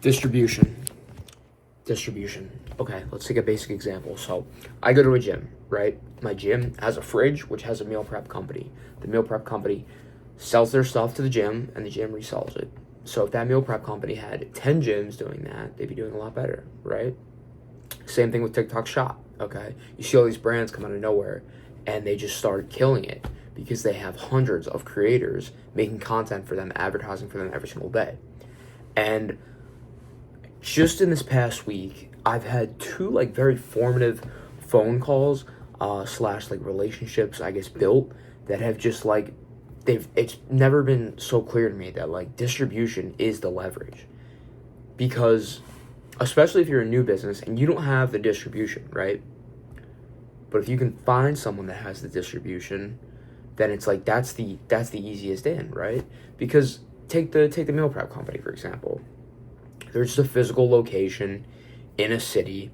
Distribution. Okay, let's take a basic example. So I go to a gym, right? My gym has a fridge, which has a meal prep company. The meal prep company sells their stuff to the gym, and the gym resells it. So if that meal prep company had 10 gyms doing that, they'd be doing a lot better, right? Same thing with TikTok Shop, okay? You see all these brands come out of nowhere, and they just started killing it because they have hundreds of creators making content for them, advertising for them every single day. And just in this past week, I've had two very formative phone calls slash relationships I guess built that have just it's never been so clear to me that distribution is the leverage. Because especially if you're a new business and you don't have the distribution, right? But if you can find someone that has the distribution, then it's that's the easiest in, right? Because take the meal prep company, for example. There's just a physical location in a city,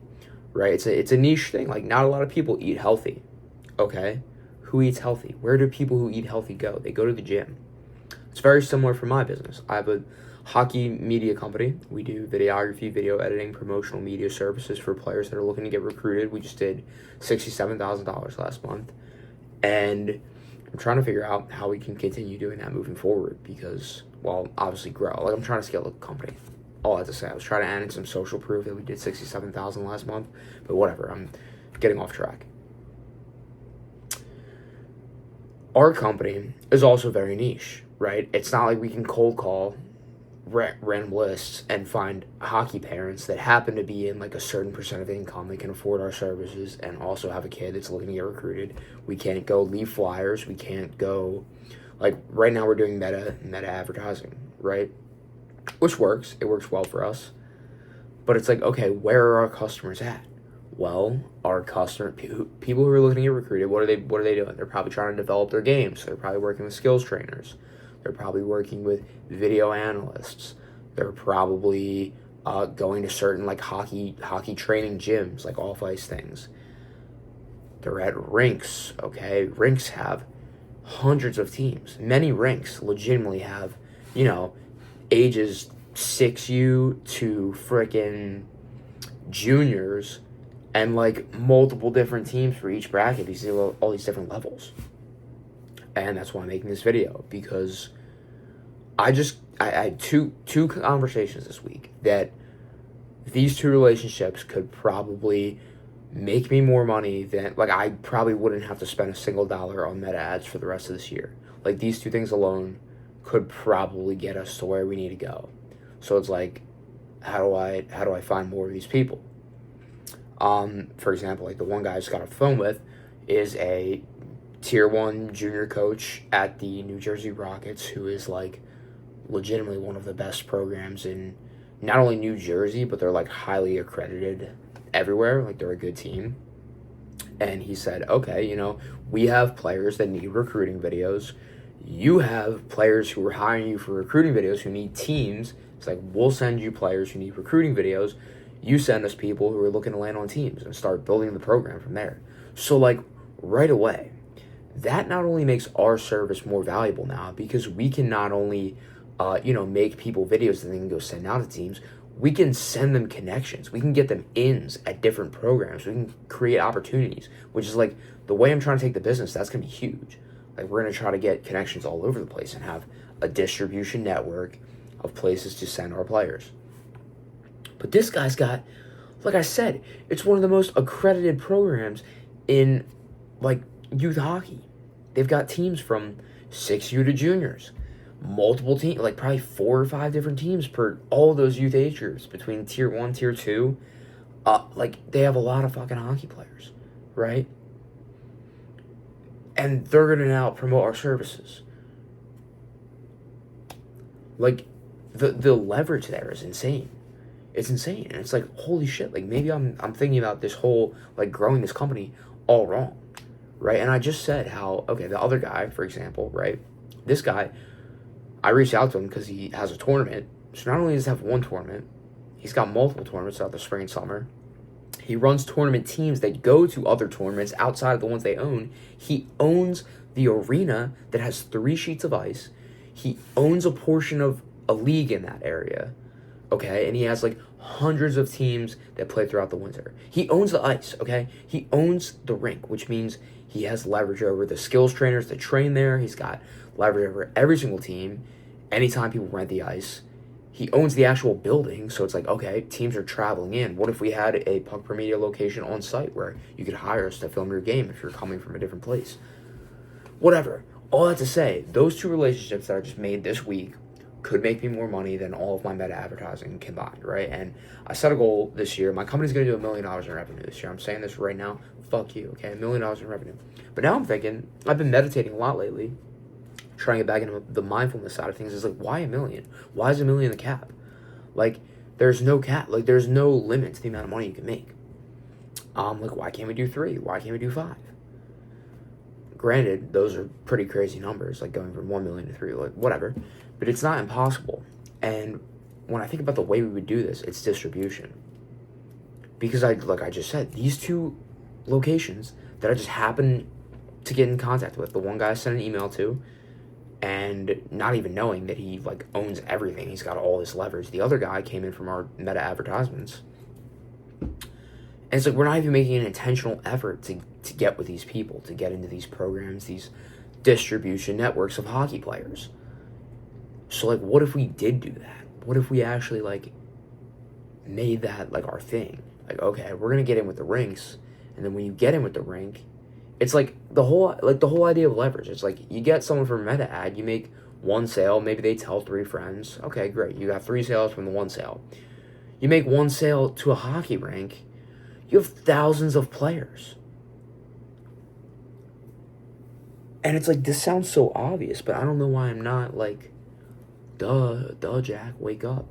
right? It's a niche thing. Not a lot of people eat healthy, okay? Who eats healthy? Where do people who eat healthy go? They go to the gym. It's very similar for my business. I have a hockey media company. We do videography, video editing, promotional media services for players that are looking to get recruited. We just did $67,000 last month. And I'm trying to figure out how we can continue doing that moving forward because, well, obviously grow. I'm trying to scale the company. All I have to say, I was trying to add in some social proof that we did $67,000 last month, but whatever, I'm getting off track. Our company is also very niche, right? It's not like we can cold call random lists and find hockey parents that happen to be in a certain percent of income. They can afford our services and also have a kid that's looking to get recruited. We can't go leave flyers. We can't go, right now we're doing meta advertising, right? Which works. It works well for us. But it's okay, where are our customers at? Well, our people who are looking to get recruited, what are they doing? They're probably trying to develop their games. They're probably working with skills trainers. They're probably working with video analysts. They're probably going to certain hockey training gyms, off-ice things. They're at rinks, okay? Rinks have hundreds of teams. Many rinks legitimately have, ages 6U to frickin' juniors and multiple different teams for each bracket. You see all these different levels. And that's why I'm making this video, because I had two conversations this week that these two relationships could probably make me more money than I probably wouldn't have to spend a single dollar on meta ads for the rest of this year. These two things alone could probably get us to where we need to go. So it's how do I find more of these people? For example, the one guy I just got off the phone with is a tier 1 junior coach at the New Jersey Rockets, who is legitimately one of the best programs in not only New Jersey, but they're highly accredited everywhere. They're a good team. And he said, okay, we have players that need recruiting videos. You have players who are hiring you for recruiting videos who need teams. It's we'll send you players who need recruiting videos. You send us people who are looking to land on teams and start building the program from there. So right away, that not only makes our service more valuable now, because we can not only make people videos that they can go send out to teams, we can send them connections. We can get them ins at different programs. We can create opportunities, which is the way I'm trying to take the business. That's going to be huge. We're going to try to get connections all over the place and have a distribution network of places to send our players. But this guy's got, like I said, it's one of the most accredited programs in youth hockey. They've got teams from 6U to juniors, multiple teams, probably 4 or 5 different teams per all those youth age groups between tier 1, tier 2. They have a lot of fucking hockey players, right? And they're going to now promote our services. The leverage there is insane. It's insane. And it's holy shit. Maybe I'm thinking about this whole, growing this company all wrong, right? And I just said how, okay, the other guy, for example, right? This guy, I reached out to him because he has a tournament. So not only does he have one tournament, he's got multiple tournaments throughout the spring and summer. He runs tournament teams that go to other tournaments outside of the ones they own. He owns the arena that has 3 sheets of ice. He owns a portion of a league in that area. okay? And he has like hundreds of teams that play throughout the winter. He owns the ice, okay? He owns the rink, which means he has leverage over the skills trainers that train there. He's got leverage over every single team. Anytime people rent the ice, he owns the actual building. So it's like, okay, teams are traveling in. What if we had a Puck Per Media location on site where you could hire us to film your game if you're coming from a different place? Whatever. All that to say, those two relationships that I just made this week could make me more money than all of my meta advertising combined, right? And I set a goal this year. My company's going to do $1 million in revenue this year. I'm saying this right now. Fuck you, okay? $1 million in revenue. But now I'm thinking, I've been meditating a lot lately, trying to get back into the mindfulness side of things. Is like, why $1 million? Why is $1 million the cap? Like, there's no cap. Like, there's no limit to the amount of money you can make. Like, why can't we do 3? Why can't we do 5? Granted, those are pretty crazy numbers, like going from 1 million to 3, like whatever. But it's not impossible. And when I think about the way we would do this, it's distribution. Because like I just said, these two locations that I just happen to get in contact with, the one guy I sent an email to, and not even knowing that he like owns everything, he's got all this leverage. The other guy came in from our meta advertisements. And it's like we're not even making an intentional effort to get with these people, to get into these programs, these distribution networks of hockey players. So like, what if we did do that? What if we actually like made that like our thing? Like, okay, we're gonna get in with the rinks, and then when you get in with the rink, it's like the whole idea of leverage. It's like you get someone from a meta ad, you make one sale, maybe they tell 3 friends. Okay, great, you got 3 sales from the one sale. You make one sale to a hockey rink, you have thousands of players. And it's like, this sounds so obvious, but I don't know why I'm not like, duh, Jack, wake up.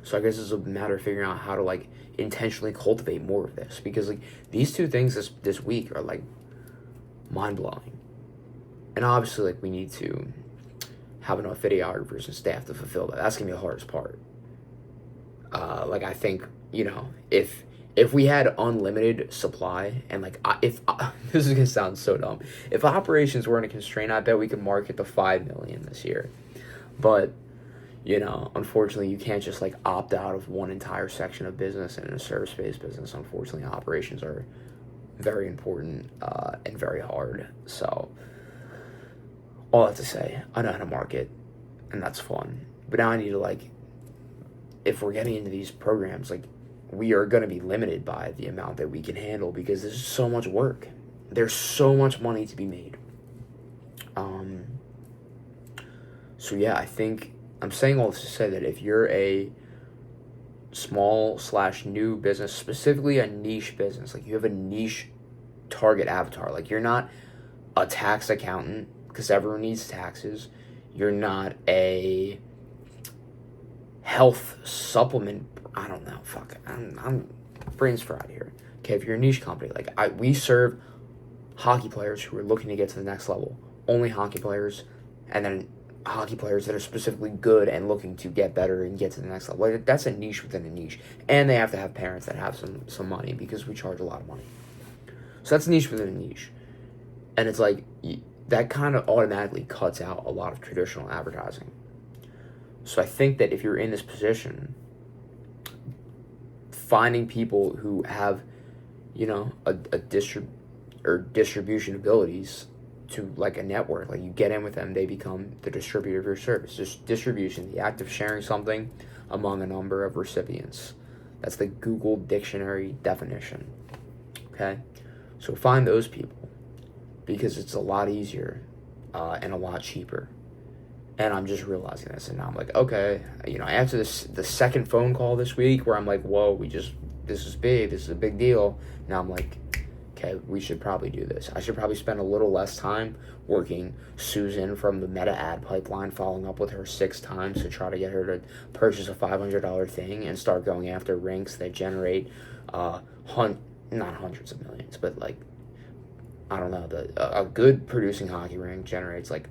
So I guess it's a matter of figuring out how to like intentionally cultivate more of this, because like these two things this week are like mind-blowing. And obviously like we need to have enough videographers and staff to fulfill that. That's gonna be the hardest part. Like I think, you know, if we had unlimited supply and like if this is gonna sound so dumb, if operations weren't a constraint, I bet we could market to 5 million this year. But you know, unfortunately, you can't just like opt out of one entire section of business. And in a service-based business, unfortunately, operations are very important and very hard. So all that to say, I know how to market, and that's fun. But now I need to like, if we're getting into these programs, like we are going to be limited by the amount that we can handle, because there's so much work. There's so much money to be made. So yeah, I think I'm saying all this to say that if you're a small/new business, specifically a niche business, like you have a niche target avatar, like you're not a tax accountant, because everyone needs taxes. You're not a health supplement, I don't know, fuck, I'm brains fried here. Okay, if you're a niche company, like we serve hockey players who are looking to get to the next level, only hockey players, and then hockey players that are specifically good and looking to get better and get to the next level. Like, that's a niche within a niche, and they have to have parents that have some money, because we charge a lot of money. So that's a niche within a niche, and it's like that kind of automatically cuts out a lot of traditional advertising. So I think that if you're in this position, finding people who have, you know, a distribution abilities to like a network, like you get in with them, they become the distributor of your service. Just distribution, the act of sharing something among a number of recipients. That's the Google Dictionary definition. Okay, so find those people, because it's a lot easier and a lot cheaper. And I'm just realizing this, and now I'm like, okay, you know, after the second phone call this week where I'm like, whoa, this is big, this is a big deal. Now I'm like, okay, we should probably do this. I should probably spend a little less time working Susan from the meta ad pipeline, following up with her 6 times to try to get her to purchase a $500 thing, and start going after rinks that generate not hundreds of millions, but like, I don't know, a good producing hockey rink generates like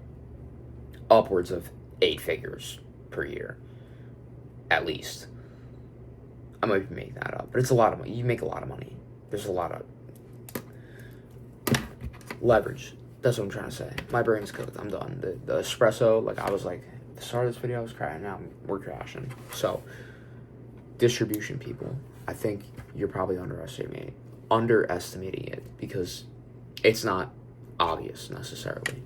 upwards of 8 figures per year, at least. I might be making that up, but it's a lot of money. You make a lot of money. There's a lot of leverage. That's what I'm trying to say. My brain's cooked. I'm done. The espresso, like I was like the start of this video I was crying. Now we're crashing. So, distribution, people. I think you're probably underestimating it because it's not obvious necessarily.